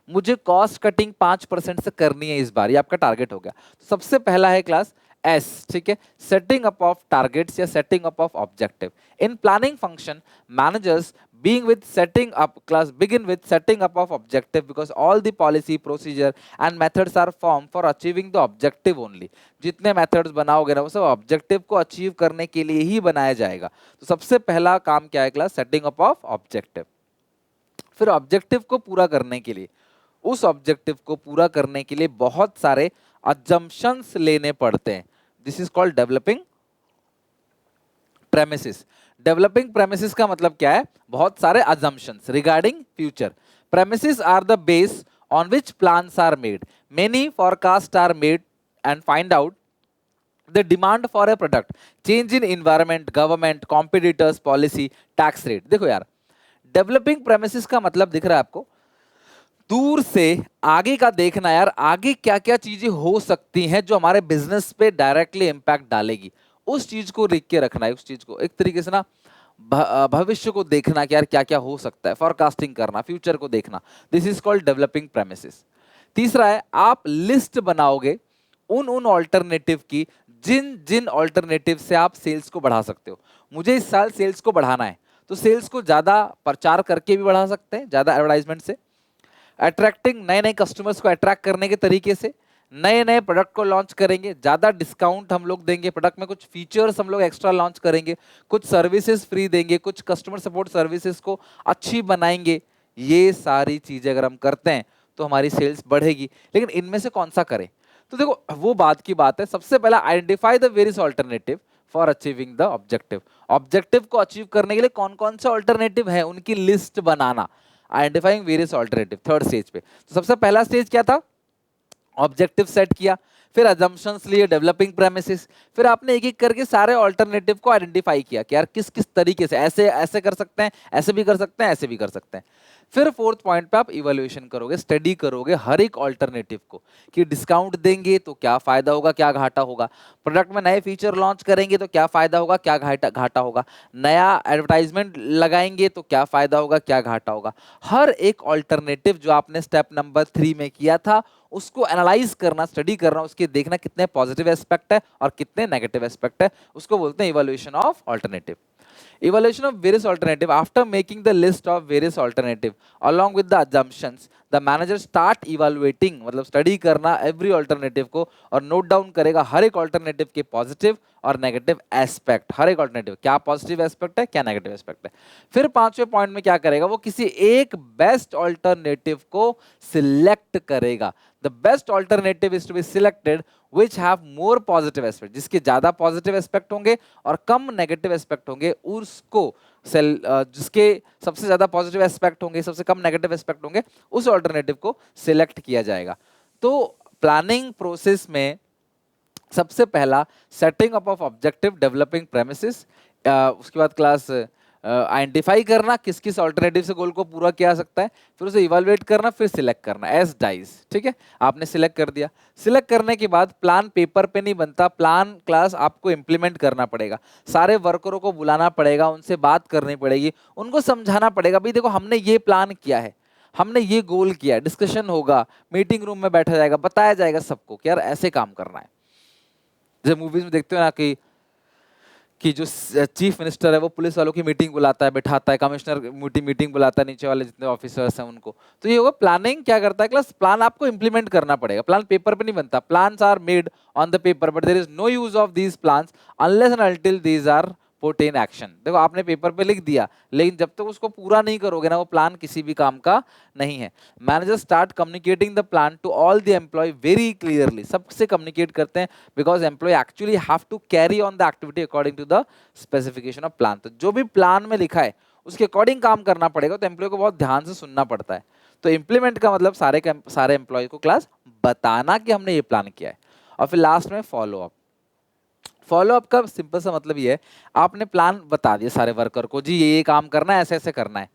मुझे कॉस्ट कटिंग 5% से करनी है इस बार, ये आपका टारगेट हो गया। सबसे पहला है क्लास एस, ठीक है, सेटिंग अप ऑफ टारगेट्स या setting up of objective. In planning function managers begin with setting up of objective, because all the policy, procedure and methods are formed for achieving the objective only. जितने methods बनाओगे ना वो सब objective को achieve करने के लिए ही बनाया जाएगा। तो सबसे पहला काम क्या है class, setting up of objective। फिर objective को पूरा करने के लिए, उस objective को पूरा करने के लिए बहुत सारे assumptions लेने पड़ते हैं। This is called developing premises। Developing premises का मतलब क्या है, बहुत सारे assumptions regarding future। Premises are the base on which plans are made. Many forecasts are made and find out the demand for a product, change in environment, government, competitors, policy, tax rate। देखो यार, developing premises का मतलब दिख रहा है आपको, दूर से आगे का देखना यार, आगे क्या क्या चीजें हो सकती हैं जो हमारे बिजनेस पे डायरेक्टली इंपैक्ट डालेगी, उस चीज को लिख के रखना है। उस चीज को एक तरीके से ना भविष्य को देखना कि यार क्या क्या हो सकता है, फॉरकास्टिंग करना, फ्यूचर को देखना। This is called developing premises. तीसरा है, आप लिस्ट बनाओगे उन ऑल्टरनेटिव की, जिन जिन ऑल्टरनेटिव से आप सेल्स को बढ़ा सकते हो। मुझे इस साल सेल्स को बढ़ाना है, तो सेल्स को ज्यादा प्रचार करके भी बढ़ा सकते हैं, ज्यादा एडवर्टाइजमेंट से, अट्रैक्टिंग नए नए कस्टमर्स को अट्रैक्ट करने के तरीके से, नए नए प्रोडक्ट को लॉन्च करेंगे, ज्यादा डिस्काउंट हम लोग देंगे, प्रोडक्ट में कुछ फीचर्स हम लोग एक्स्ट्रा लॉन्च करेंगे, कुछ सर्विसेज फ्री देंगे, कुछ कस्टमर सपोर्ट सर्विसेज को अच्छी बनाएंगे। ये सारी चीजें अगर हम करते हैं तो हमारी सेल्स बढ़ेगी। लेकिन इनमें से कौन सा करें, तो देखो वो बात की बात है। सबसे पहला, identify the various alternative for achieving the objective. Objective को अचीव करने के लिए कौन कौन से ऑल्टरनेटिव है उनकी लिस्ट बनाना, identifying various alternative, third stage पे। तो सबसे पहला स्टेज क्या था, ऑब्जेक्टिव सेट किया। फिर अजम्पशंस लिए, डेवलपिंग प्रेमिसेस, फिर आपने एक एक करके सारे ऑल्टरनेटिव को आइडेंटिफाई किया कि यार किस किस तरीके से, ऐसे ऐसे कर सकते हैं, ऐसे भी कर सकते हैं, ऐसे भी कर सकते हैं। फिर फोर्थ पॉइंट पे आप इवैल्यूएशन करोगे, स्टडी करोगे हर एक ऑल्टरनेटिव को कि डिस्काउंट देंगे तो क्या फायदा होगा, क्या घाटा होगा, प्रोडक्ट में नए फीचर लॉन्च करेंगे तो क्या फायदा होगा, क्या घाटा घाटा होगा, नया एडवर्टाइजमेंट लगाएंगे तो क्या फायदा होगा, क्या घाटा होगा। हर एक ऑल्टरनेटिव जो आपने स्टेप नंबर 3 में किया था उसको एनालाइज करना, स्टडी करना, उसके देखना कितने पॉजिटिव एस्पेक्ट है और कितने नेगेटिव एस्पेक्ट है, उसको बोलते हैं evaluation of alternative. Evaluation of various alternative. After making the list of various alternative along with the assumptions, the manager start evaluating, मतलब study करना every alternative को और note down करेगा हर एक alternative के positive और नेगेटिव एस्पेक्ट। हर एक alternative क्या पॉजिटिव एस्पेक्ट है, क्या नेगेटिव एस्पेक्ट है। फिर पांचवें पॉइंट में क्या करेगा, वो किसी एक बेस्ट ऑल्टरनेटिव को सिलेक्ट करेगा। The best alternative is to be selected which have more positive aspect, जिसके ज्यादा पॉजिटिव एस्पेक्ट होंगे और कम नेगेटिव एस्पेक्ट होंगे, उसको जिसके सबसे ज्यादा पॉजिटिव एस्पेक्ट होंगे, सबसे कम नेगेटिव एस्पेक्ट होंगे, उस ऑल्टरनेटिव को सिलेक्ट किया जाएगा। तो प्लानिंग प्रोसेस में सबसे पहला setting up of objective, developing premises, उसके बाद क्लास आइडेंटिफाई करना किस किस ऑल्टरनेटिव से गोल को पूरा किया जा सकता है, फिर उसे इवैल्यूएट करना, फिर सिलेक्ट करना एज डाइज। ठीक है, आपने सिलेक्ट कर दिया। सिलेक्ट करने के बाद प्लान पेपर पे नहीं बनता, प्लान क्लास आपको इंप्लीमेंट करना पड़ेगा। सारे वर्करों को बुलाना पड़ेगा, उनसे बात करनी पड़ेगी, उनको समझाना पड़ेगा भाई देखो हमने ये प्लान किया है, हमने ये गोल किया है, डिस्कशन होगा, मीटिंग रूम में बैठा जाएगा, बताया जाएगा सबको कि यार ऐसे काम करना है। जैसे मूवीज में देखते हो ना कि जो चीफ मिनिस्टर है वो पुलिस वालों की मीटिंग बुलाता है, बैठाता है, कमिश्नर मीटिंग बुलाता है, नीचे वाले जितने ऑफिसर्स हैं उनको। तो ये होगा प्लानिंग क्या करता है क्लास, प्लान आपको इंप्लीमेंट करना पड़ेगा। प्लान पेपर पे नहीं बनता, plans are made on the paper but there is no use of these plans unless and until these are put in action. देखो आपने पेपर पे लिख दिया, लेकिन जब तक उसको पूरा नहीं करोगे ना, वो प्लान किसी भी काम का नहीं है। Manager start communicating the plan to all the employ very clearly, सबसे कम्युनिकेट करते हैं because employ actually have to carry on the activity according to the specification of plan. तो जो भी प्लान में लिखा है उसके अकॉर्डिंग काम करना पड़ेगा, तो एम्प्लॉय को बहुत ध्यान से सुनना पड़ता है। तो इंप्लीमेंट का मतलब सारे एम्प्लॉय को क्लास बताना कि हमने ये प्लान किया है। और फिर लास्ट में फॉलो अप। फॉलो अप का सिंपल सा मतलब ये है, आपने प्लान बता दिया सारे वर्कर को, जी ये काम करना है, ऐसे ऐसे करना है,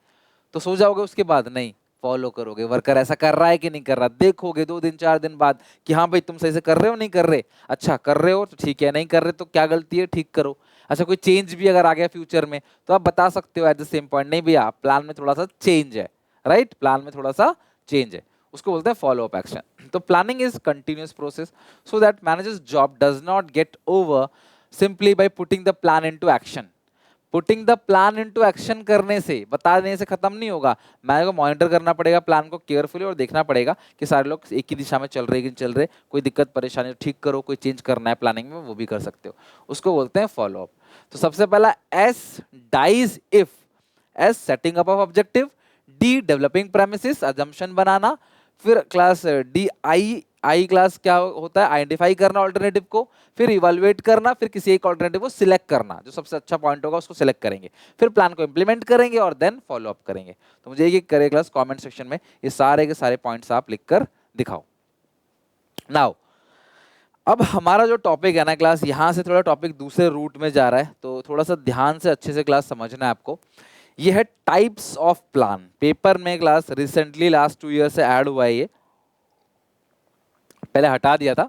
तो सो जाओगे उसके बाद नहीं, फॉलो करोगे वर्कर ऐसा कर रहा है कि नहीं कर रहा, देखोगे 2 दिन 4 दिन बाद कि हाँ भाई तुम सही से कर रहे हो नहीं कर रहे, अच्छा कर रहे हो तो ठीक है, नहीं कर रहे तो क्या गलती है ठीक करो। अच्छा कोई चेंज भी अगर आ गया फ्यूचर में तो आप बता सकते हो एट द सेम पॉइंट, नहीं भैया प्लान में थोड़ा सा चेंज है, राइट, प्लान में थोड़ा सा चेंज है, उसको बोलते हैं फॉलो अप एक्शन। तो planning is continuous process so that managers job does not get over simply by putting the plan into action. Putting the plan into action करने से, बता देने से खत्म नहीं होगा, मैनेजर को मॉनिटर करना पड़ेगा प्लान को केयरफुली और देखना पड़ेगा कि सारे लोग एक ही दिशा में चल रहे कि नहीं चल रहे, कोई दिक्कत परेशानी ठीक करो, कोई चेंज करना है प्लानिंग में वो भी कर सकते हो, उसको बोलते हैं फॉलो अप। तो सबसे पहला एस डाइज इफ, एस setting up of objective, D developing premises assumption बनाना, फिर क्लास डी आई क्लास क्या होता है, आइडेंटिफाई करना ऑल्टरनेटिव को, फिर इवैल्यूएट करना, फिर किसी एक ऑल्टरनेटिव को सिलेक्ट करना, जो सबसे अच्छा पॉइंट होगा उसको सिलेक्ट करेंगे, फिर प्लान को इंप्लीमेंट करेंगे और देन फॉलो अप करेंगे। तो मुझे एक करे क्लास कमेंट सेक्शन में ये सारे के सारे पॉइंट्स आप लिखकर दिखाओ। नाउ अब हमारा जो टॉपिक है ना क्लास, यहाँ से थोड़ा टॉपिक दूसरे रूट में जा रहा है, तो थोड़ा सा ध्यान से अच्छे से क्लास समझना है आपको। ये है टाइप्स ऑफ प्लान, पेपर में क्लास रिसेंटली लास्ट 2 ईयर से ऐड हुआ है, ये पहले हटा दिया था,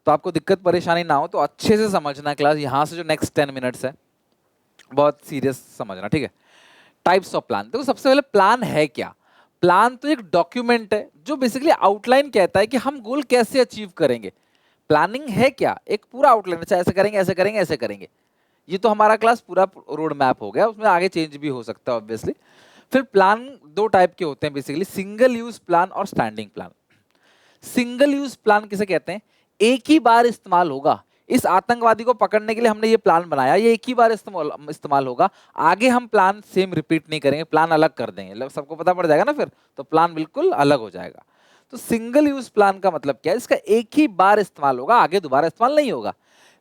तो आपको दिक्कत परेशानी ना हो तो अच्छे से समझना क्लास, यहाँ से जो नेक्स्ट 10 मिनट्स है बहुत सीरियस समझना, ठीक है। टाइप्स ऑफ प्लान, देखो सबसे पहले प्लान है क्या, प्लान तो एक डॉक्यूमेंट है जो बेसिकली आउटलाइन कहता है कि हम गोल कैसे अचीव करेंगे। प्लानिंग है क्या, एक पूरा आउटलाइन, अच्छा ऐसे करेंगे ऐसे करेंगे ऐसे करेंगे, ये तो हमारा क्लास पूरा रोड मैप हो गया, उसमें आगे चेंज भी हो सकता है ऑब्वियसली। फिर प्लान 2 टाइप के होते हैं बेसिकली, सिंगल यूज प्लान और standing plan. Single use plan किसे कहते हैं, एक ही बार इस्तेमाल होगा, इस आतंकवादी को पकड़ने के लिए हमने ये प्लान बनाया, ये एक ही बार इस्तेमाल होगा, आगे हम प्लान सेम रिपीट नहीं करेंगे, प्लान अलग कर देंगे, सबको पता पड़ जाएगा ना, फिर तो प्लान बिल्कुल अलग हो जाएगा। तो सिंगल यूज प्लान का मतलब क्या है, इसका एक ही बार इस्तेमाल होगा, आगे दोबारा इस्तेमाल नहीं होगा।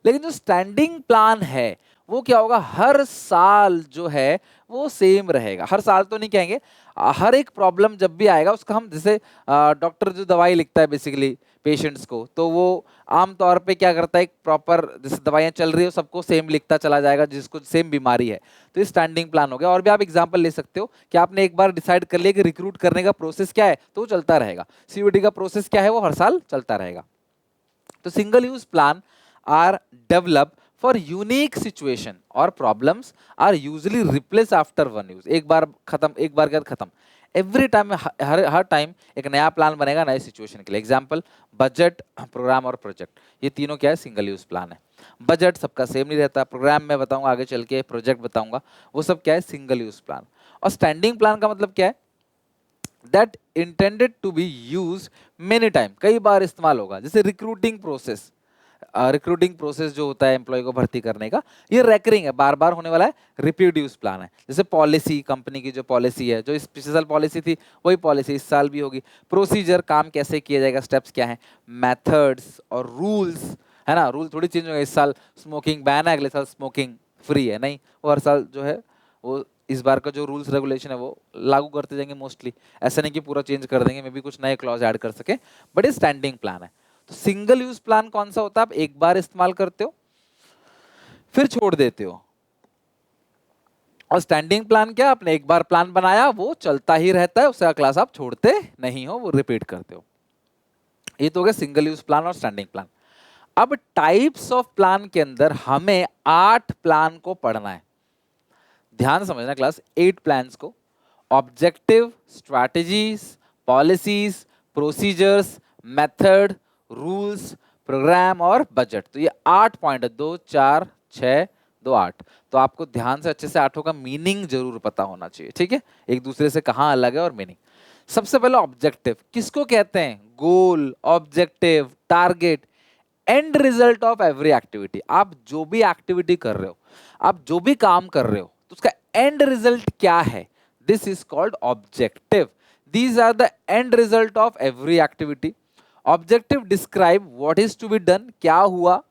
लेकिन जो स्टैंडिंग प्लान है वो क्या होगा, हर साल जो है वो सेम रहेगा, हर साल तो नहीं कहेंगे, हर एक प्रॉब्लम जब भी आएगा उसका हम, जैसे डॉक्टर जो दवाई लिखता है बेसिकली, पेशेंट्स को, तो वो आमतौर पे क्या करता है, एक प्रॉपर जैसे दवाइयाँ चल रही हो सबको सेम लिखता चला जाएगा जिसको सेम बीमारी है। तो ये स्टैंडिंग प्लान हो गया। और भी आप एग्जांपल ले सकते हो कि आपने एक बार डिसाइड कर लिया कि रिक्रूट करने का प्रोसेस क्या है, तो वो चलता रहेगा। सीयूईटी का प्रोसेस क्या है, वो हर साल चलता रहेगा। तो single use plan are develop for unique situation और problems are usually replace after one use. एक बार खत्म, एक बार के बाद खत्म। एवरी टाइम, हर टाइम एक नया प्लान बनेगा नए सिचुएशन के लिए। एग्जाम्पल बजट, प्रोग्राम और प्रोजेक्ट, ये तीनों क्या है, सिंगल यूज प्लान है। बजट सबका सेम नहीं रहता, प्रोग्राम में बताऊंगा आगे चल के, प्रोजेक्ट बताऊंगा, वो सब क्या है, सिंगल यूज प्लान। और स्टैंडिंग प्लान का मतलब क्या है, that intended to be use many time, कई बार इस्तेमाल होगा। जैसे रिक्रूटिंग प्रोसेस, रिक्रूटिंग प्रोसेस जो होता है एम्प्लॉय को भर्ती करने का, ये रेकरिंग है, बार बार होने वाला है, रिपीट यूज प्लान है। जैसे पॉलिसी, कंपनी की जो पॉलिसी है, जो इस पिछले साल पॉलिसी थी वही पॉलिसी इस साल भी होगी। प्रोसीजर, काम कैसे किया जाएगा, स्टेप्स क्या है। मेथड्स और रूल्स, है ना, रूल थोड़ी चेंज होंगे। इस साल स्मोकिंग बैन है, अगले साल स्मोकिंग फ्री है, नहीं, वो हर साल जो है वो इस बार का जो रूल्स रेगुलेशन है वो लागू करते जाएंगे मोस्टली। ऐसा नहीं कि पूरा चेंज कर देंगे, मे बी कुछ नए क्लॉज ऐड कर सके, बट ये स्टैंडिंग प्लान है। तो सिंगल यूज प्लान कौन सा होता है, आप एक बार इस्तेमाल करते हो फिर छोड़ देते हो। और स्टैंडिंग प्लान क्या, आपने एक बार प्लान बनाया वो चलता ही रहता है, उसका क्लास आप छोड़ते नहीं हो, वो रिपीट करते हो। ये तो हो गया सिंगल यूज प्लान और स्टैंडिंग प्लान। अब टाइप्स ऑफ प्लान के अंदर हमें 8 प्लान को पढ़ना है। ध्यान समझना क्लास, 8 प्लान्स को। Objective, strategies, policies, procedures, method, rules, program और बजट। तो ये 8 पॉइंट है, 2 4 6 2 8। तो आपको ध्यान से अच्छे से आठों का मीनिंग जरूर पता होना चाहिए, ठीक है, एक दूसरे से कहाँ अलग है और मीनिंग। सबसे पहले ऑब्जेक्टिव किसको कहते हैं, goal, objective, target, end result of every activity. आप जो भी एक्टिविटी कर रहे हो, आप जो भी काम कर रहे हो, तो उसका एंड रिजल्ट क्या है, this is called objective. These are the end result of every activity. Objective describe what is to be done, क्या हुआ।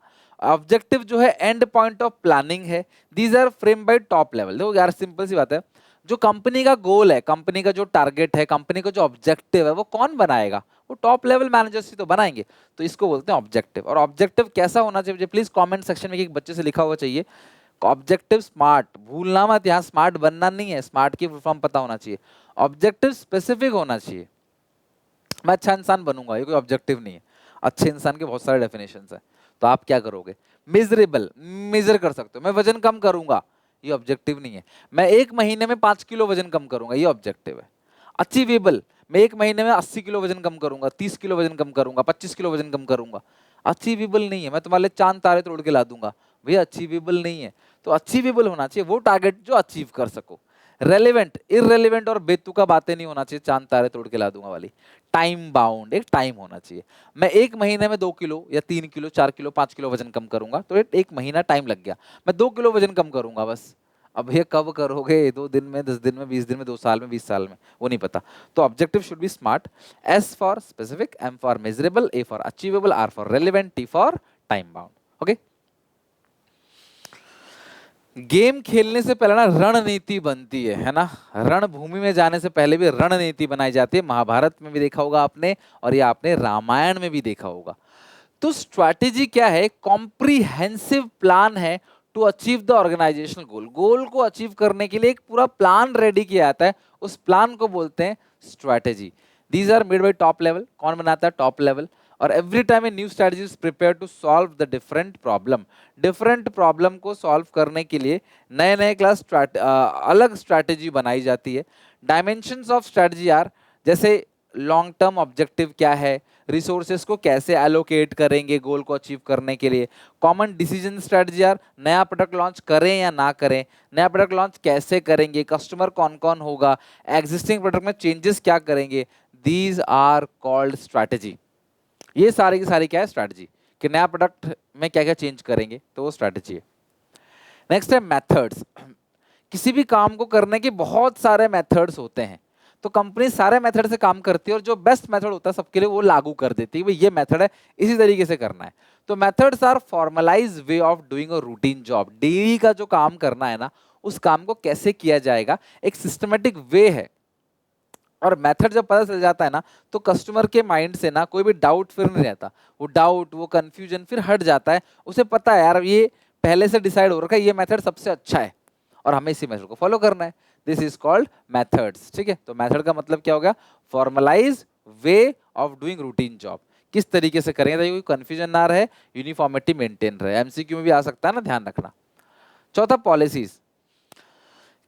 ऑब्जेक्टिव जो है एंड पॉइंट ऑफ प्लानिंग है। These are frame by top level. देखो यार simple सी बात है, जो कंपनी का गोल है, कंपनी का जो टारगेट है, कंपनी का जो ऑब्जेक्टिव है, वो कौन बनाएगा, वो टॉप लेवल मैनेजर्स ही तो बनाएंगे। तो इसको बोलते हैं ऑब्जेक्टिव। और ऑब्जेक्टिव कैसा होना चाहिए, प्लीज कमेंट सेक्शन में एक बच्चे से लिखा हुआ चाहिए ऑब्जेक्टिव स्मार्ट, भूलना मत, यहाँ स्मार्ट बनना नहीं है, स्मार्ट की फुल फॉर्म पता होना चाहिए। ऑब्जेक्टिव स्पेसिफिक होना चाहिए। मैं अच्छा इंसान बनूंगा, ये कोई ऑब्जेक्टिव नहीं है। अच्छे इंसान के बहुत सारे डेफिनेशंस है। तो आप क्या करोगे, मिजरेबल, मेजर कर सकते हो। मैं वजन कम करूंगा, ये ऑब्जेक्टिव नहीं है। मैं 1 महीने में 5 किलो वजन कम करूंगा, ये ऑब्जेक्टिव है। अचीवेबल, मैं 1 महीने में 80 किलो वजन कम करूंगा, 30 किलो वजन कम करूंगा, 25 किलो वजन कम करूंगा। अचीवेबल नहीं है। मैं तुम्हारे लिए चांद तारे तोड़ के ला दूंगा, भैया अचीवेबल नहीं है। तो अचीवेबल होना चाहिए वो टारगेट जो अचीव कर सको। रेलेवेंट, इररेलेवेंट और बेतुका बातें नहीं होना चाहिए, चांद तारे तोड़ के ला दूंगा वाली। टाइम बाउंड, एक टाइम होना चाहिए। मैं 1 महीने में 2 किलो या 3 किलो 4 किलो 5 किलो वजन कम करूंगा, तो 1 महीना टाइम लग गया। मैं 2 किलो वजन कम करूंगा बस। अब ये कब करोगे, 2 दिन में, 10 दिन में, 20 दिन में, 2 साल में, 20 साल में, वो नहीं पता। तो objective should be smart. S for specific, M for measurable, A for achievable, R for relevant, T for time bound. Okay. Game खेलने से पहले ना रणनीति बनती है ना। रणभूमि में जाने से पहले भी रणनीति बनाई जाती है। महाभारत में भी देखा होगा आपने, और ये आपने रामायण में भी देखा होगा। तो स्ट्रैटेजी क्या है, कॉम्प्रिहेंसिव प्लान है टू अचीव द ऑर्गेनाइजेशनल गोल। गोल को अचीव करने के लिए एक पूरा प्लान रेडी किया जाता है, उस प्लान को बोलते हैं strategy. These are made by top level. कौन बनाता है, टॉप लेवल। और every time a new strategy is prepare to solve the different problem. Different problem को सॉल्व करने के लिए नए नए क्लास अलग स्ट्रैटेजी बनाई जाती है। डायमेंशंस ऑफ स्ट्रैटेजी आर, जैसे लॉन्ग टर्म ऑब्जेक्टिव क्या है, रिसोर्सेज को कैसे एलोकेट करेंगे गोल को अचीव करने के लिए। कॉमन डिसीजन स्ट्रेटजी आर, नया प्रोडक्ट लॉन्च करें या ना करें, नया प्रोडक्ट लॉन्च कैसे करेंगे, कस्टमर कौन कौन होगा, एग्जिस्टिंग प्रोडक्ट में चेंजेस क्या करेंगे। These are called strategy. ये सारी की सारी क्या है, स्ट्रैटेजी, कि नया प्रोडक्ट में क्या क्या चेंज करेंगे, तो वो स्ट्रैटेजी है। नेक्स्ट है मेथड्स। किसी भी काम को करने के बहुत सारे मेथड्स होते हैं, तो कंपनी सारे मेथड से काम करती है और जो बेस्ट मेथड होता है सबके लिए वो लागू कर देती है, भाई ये मेथड है, इसी तरीके से करना है। तो methods are formalize way of doing a routine job. Daily का जो काम करना है ना, उस काम को कैसे किया जाएगा, एक सिस्टमेटिक वे है। और मेथड जब पता चल जाता है ना, तो कस्टमर के माइंड से ना कोई भी डाउट फिर नहीं रहता। वो डाउट, वो कंफ्यूजन फिर हट जाता है। उसे पता है यार ये पहले से डिसाइड हो रखा है, ये मेथड सबसे अच्छा है और हमें इसी मेथड को फॉलो करना है। This is called methods. ठीक है, तो मेथड का मतलब क्या हो गया? Formalize way of doing routine job. किस तरीके से करेंगे ताकि कोई कंफ्यूजन ना रहे, यूनिफॉर्मिटी मेंटेन रहे। एमसीक्यू में भी आ सकता है ना, ध्यान रखना। चौथा, पॉलिसीज।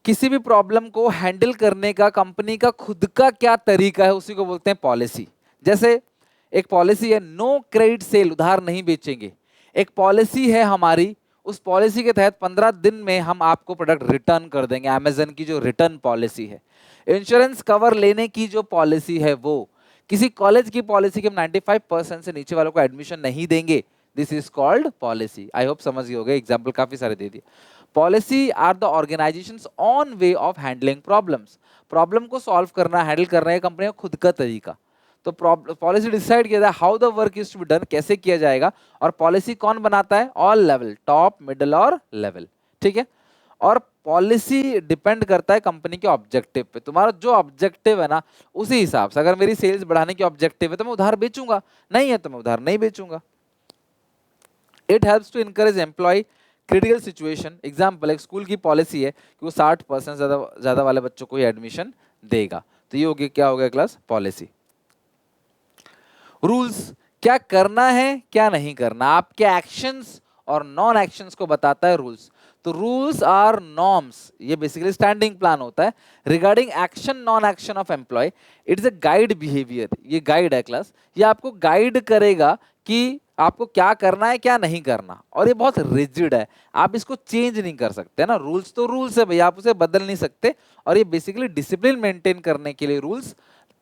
किसी भी प्रॉब्लम को हैंडल करने का कंपनी का खुद का क्या तरीका है, उसी को बोलते हैं पॉलिसी। जैसे एक पॉलिसी है नो क्रेडिट सेल, उधार नहीं बेचेंगे। एक पॉलिसी है हमारी, उस पॉलिसी के तहत 15 दिन में हम आपको प्रोडक्ट रिटर्न कर देंगे। अमेजन की जो रिटर्न पॉलिसी है। इंश्योरेंस कवर लेने की जो पॉलिसी है वो। किसी कॉलेज की पॉलिसी के 95% से नीचे वालों को एडमिशन नहीं देंगे। This is called policy. I hope समझ गए होगे, एग्जाम्पल काफी सारे दे दिए। Policy are the organisations on way of handling problems. Problem को सॉल्व करना, हैंडल करना है कंपनी का खुद का तरीका। तो पॉलिसी डिसाइड किया जाए how the work is to be done, कैसे किया जाएगा। और पॉलिसी कौन बनाता है? ऑल लेवल, टॉप, मिडिल और लेवल। ठीक है, और पॉलिसी डिपेंड करता है कंपनी के ऑब्जेक्टिव पे। तुम्हारा जो ऑब्जेक्टिव है ना, उसी हिसाब से। अगर मेरी सेल्स बढ़ाने की ऑब्जेक्टिव है तो मैं उधार बेचूंगा, नहीं है तो मैं उधार नहीं बेचूंगा। It helps to encourage employ critical situation. Example, एक स्कूल की पॉलिसी है कि वो 60% ज्यादा वाले बच्चों को ही एडमिशन देगा। तो ये हो गया, क्या हो गया क्लास? पॉलिसी। रूल्स, क्या करना है क्या नहीं करना, आपके एक्शंस और नॉन एक्शंस को बताता है रूल्स। तो रूल्स आर नॉर्म्स, ये बेसिकली स्टैंडिंग प्लान होता है regarding action non action of employ. It is a guide behaviour, ये गाइड है क्लास। ये आपको गाइड करेगा कि आपको क्या करना है क्या नहीं करना। और ये बहुत रिजिड है, आप इसको चेंज नहीं कर सकते ना। रूल्स तो रूल्स है भाई, आप उसे बदल नहीं सकते। और ये बेसिकली डिसिप्लिन मेंटेन करने के लिए रूल्स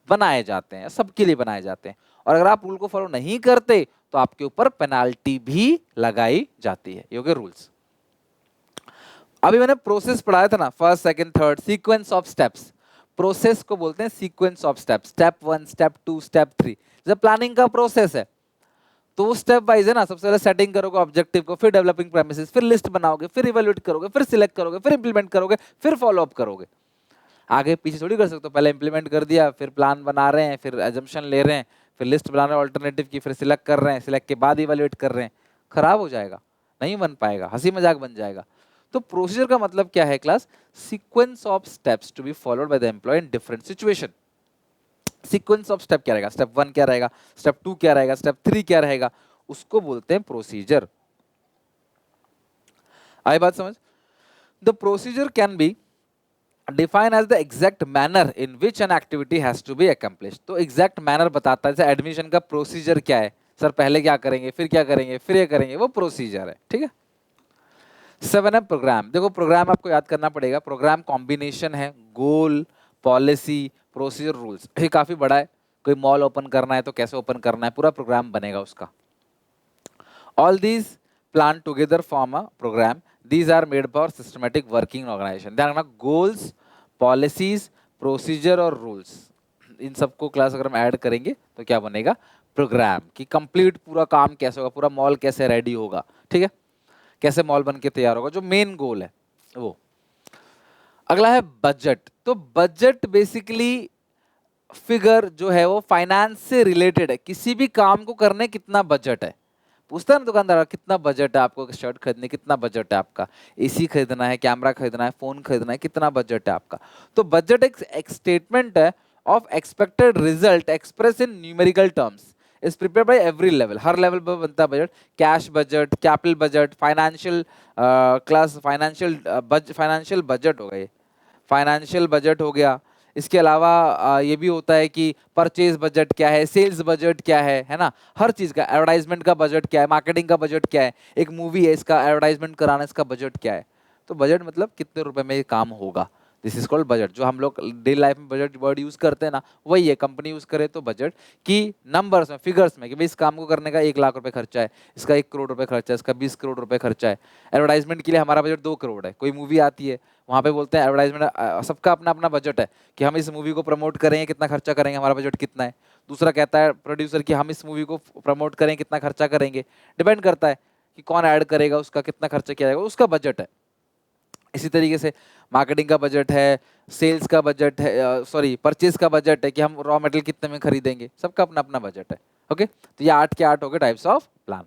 बनाए जाते हैं, सबके लिए बनाए जाते हैं। और अगर आप रूल को फॉलो नहीं करते तो आपके ऊपर पेनाल्टी भी लगाई जाती है। ये हो गए रूल्स। अभी मैंने प्रोसेस पढ़ाया था ना, first second third, sequence of steps. Process को बोलते हैं sequence of steps. Step 1, step 2, step 3। जब प्लानिंग का प्रोसेस है तो वो स्टेप वाइज है ना। सबसे पहले सेटिंग करोगे ऑब्जेक्टिव को, फिर डेवलपिंग प्रेमिसेस, फिर लिस्ट बनाओगे, फिर इवैल्यूएट करोगे, फिर सिलेक्ट करोगे, फिर इंप्लीमेंट करोगे, फिर फॉलो अप करोगे। आगे पीछे थोड़ी कर सकते हो। पहले इंप्लीमेंट कर दिया, फिर प्लान बना रहे हैं, फिर एजम्पशन ले रहे हैं, फिर लिस्ट बना रहे हैं ऑल्टरनेटिव की, फिर सिलेक्ट कर रहे हैं, सिलेक्ट के बाद इवैल्यूएट कर रहे हैं। खराब हो जाएगा, नहीं बन पाएगा, हंसी मजाक बन जाएगा। तो प्रोसीजर का मतलब क्या है class? Sequence of steps to be followed by the employ in different situation. Sequence of step क्या रहेगा? स्टेप 1 क्या रहेगा, स्टेप 2 क्या रहेगा, स्टेप 3 क्या रहेगा, उसको बोलते हैं प्रोसीजर। आई बात समझ? The procedure can be define as the exact manner in which an activity has to be accomplished. तो एग्जैक्ट मैनर बताता है, जैसे एडमिशन का प्रोसीजर क्या है, सर पहले क्या करेंगे, फिर क्या करेंगे, फिर ये करेंगे, वो प्रोसीजर है। ठीक है। 7 है प्रोग्राम। देखो प्रोग्राम आपको याद करना पड़ेगा। प्रोग्राम कॉम्बिनेशन है गोल, पॉलिसी, प्रोसीजर, रूल्स। ये काफी बड़ा है। कोई मॉल ओपन करना है तो कैसे ओपन करना है, पूरा प्रोग्राम बनेगा उसका। All these plan together form a program. These are made for systematic working organisation. ध्यान रखना, गोल्स, पॉलिसीज, प्रोसीजर और रूल्स, इन सबको क्लास अगर हम ऐड करेंगे तो क्या बनेगा? प्रोग्राम। की कंप्लीट पूरा काम कैसे होगा, पूरा मॉल कैसे रेडी होगा। ठीक है, कैसे मॉल बन के तैयार होगा, जो मेन गोल है वो। अगला है बजट। तो बजट बेसिकली फिगर जो है वो फाइनेंस से रिलेटेड है। किसी भी काम को करने कितना बजट है, पूछता है ना दुकानदार, कितना बजट है आपको शर्ट खरीदने, कितना बजट है आपका, एसी खरीदना है, कैमरा खरीदना है, फोन खरीदना है, कितना बजट है आपका। तो बजट एक स्टेटमेंट है of expected result express in numerical terms, is prepared by every level. Her level पर बनता है budget. Cash budget, capital budget, financial class, financial budget हो गया, फाइनेंशियल बजट हो गया। इसके अलावा ये भी होता है कि परचेज बजट क्या है, सेल्स बजट क्या है ना। हर चीज का, एडवर्टाइजमेंट का बजट क्या है, मार्केटिंग का बजट क्या है, एक मूवी है इसका एडवर्टाइजमेंट कराना, इसका बजट क्या है। तो बजट मतलब कितने रुपए में ये काम होगा। This is called budget. जो हम लोग डेली लाइफ में बजट वर्ड यूज करते हैं ना, वही है। कंपनी यूज करे तो बजट की नंबर्स में, फिगर्स में, कि भाई इस काम को करने का 1 लाख रुपए खर्चा है, इसका 1 करोड़ रुपए खर्चा है, इसका 20 करोड़ रुपए खर्चा है। एडवर्टाइजमेंट के लिए हमारा बजट 2 करोड़ है। कोई मूवी आती है, वहां पे बोलते हैं एडवर्टाइजमेंट, सबका अपना अपना बजट है कि हम इस मूवी को प्रमोट करेंगे, कितना खर्चा करेंगे, हमारा बजट कितना है। दूसरा कहता है प्रोड्यूसर कि हम इस मूवी को प्रमोट करें, कितना खर्चा करेंगे। डिपेंड करता है कि कौन ऐड करेगा, उसका कितना खर्चा किया जाएगा, उसका बजट है। इसी तरीके से मार्केटिंग का बजट है, सेल्स का बजट है, सॉरी परचेज का बजट है कि हम रॉ मटेरियल कितने में खरीदेंगे, सबका अपना अपना बजट है। ओके, तो ये 8 के 8 हो गए टाइप्स ऑफ प्लान।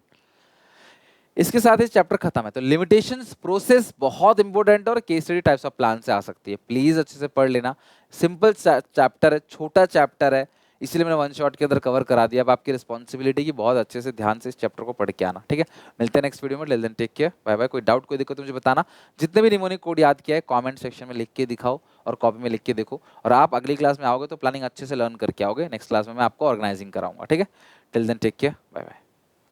इसके साथ ही चैप्टर खत्म है। तो लिमिटेशंस, प्रोसेस बहुत इंपॉर्टेंट है और case study types of plan से आ सकती है, प्लीज अच्छे से पढ़ लेना। सिंपल चैप्टर है, छोटा चैप्टर है, इसलिए मैंने वन शॉट के अंदर कवर करा दिया। अब आपकी रिस्पॉन्सिबिलिटी की बहुत अच्छे से ध्यान से इस चैप्टर को पढ़ के आना, ठीक है। मिलते हैं नेक्स्ट वीडियो में, till then take care, bye bye. कोई डाउट कोई दिक्कत मुझे बताना। जितने भी निमोनिक कोड याद किया है कमेंट सेक्शन में लिख के दिखाओ और कॉपी में लिख के देखो। और आप अगली क्लास में आओगे तो प्लानिंग अच्छे से लर्न करके आओगे, नेक्स्ट क्लास में मैं आपको ऑर्गेनाइजिंग कराऊंगा, ठीक है। Till then take care, bye bye.